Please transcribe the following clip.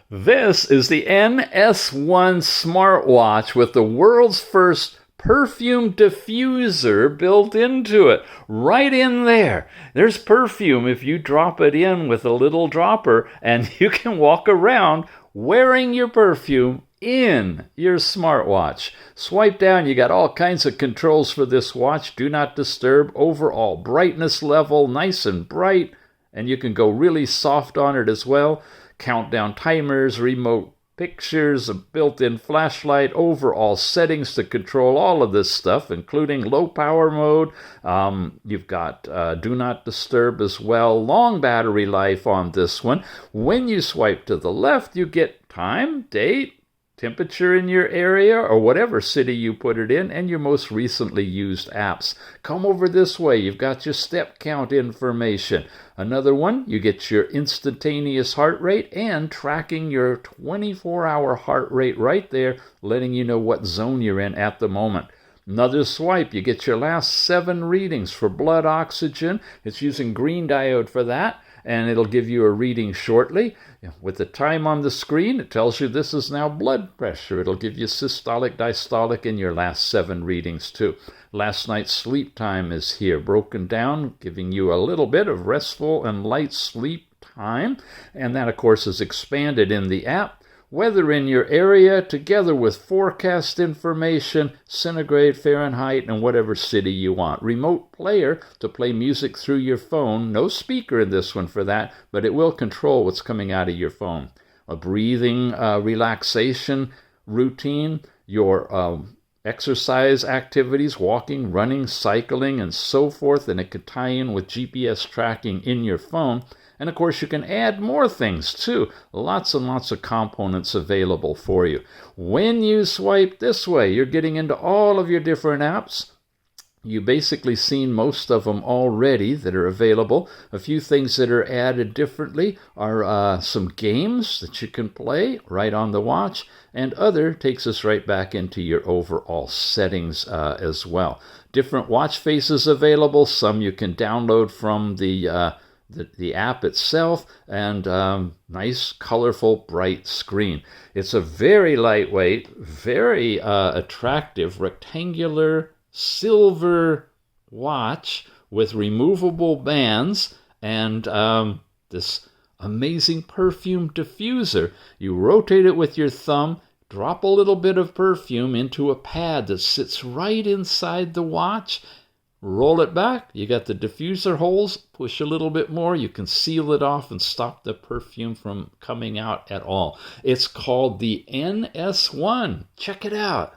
This is the S1 Smartwatch with the world's first Perfume Diffuser built into it. Right in there. There's perfume if you drop it in with a little dropper, and you can walk around wearing your perfume in your smartwatch. Swipe down, you got all kinds of controls for this watch. Do not disturb, overall brightness level, nice and bright, and you can go really soft on it as well. Countdown timers, remote pictures, a built-in flashlight, overall settings to control all of this stuff, including low power mode. You've got do not disturb as well. Long battery life on this one. When you swipe to the left, you get time, date, temperature in your area or whatever city you put it in, and your most recently used apps. Come over this way, you've got your step count information. Another one, you get your instantaneous heart rate and tracking your 24-hour heart rate right there, letting you know what zone you're in at the moment. Another swipe, you get your last 7 readings for blood oxygen. It's using green diode for that, and it'll give you a reading shortly. With the time on the screen, it tells you this is now blood pressure. It'll give you systolic, diastolic in your last 7 readings too. Last night's sleep time is here, broken down, giving you a little bit of restful and light sleep time. And that, of course, is expanded in the app. Weather in your area, together with forecast information, centigrade, Fahrenheit, and whatever city you want. Remote player to play music through your phone. No speaker in this one for that, but it will control what's coming out of your phone. A breathing relaxation routine, your exercise activities, walking, running, cycling, and so forth, and it could tie in with GPS tracking in your phone. And of course, you can add more things too. Lots and lots of components available for you. When you swipe this way, you're getting into all of your different apps. You've basically seen most of them already that are available. A few things that are added differently are some games that you can play right on the watch, and other takes us right back into your overall settings as well. Different watch faces available. Some you can download from the app itself, and nice, colorful, bright screen. It's a very lightweight, very attractive, rectangular, silver watch with removable bands and this amazing perfume diffuser. You rotate it with your thumb, drop a little bit of perfume into a pad that sits right inside the watch. Roll it back, you got the diffuser holes, push a little bit more, you can seal it off and stop the perfume from coming out at all. It's called the NS1. Check it out.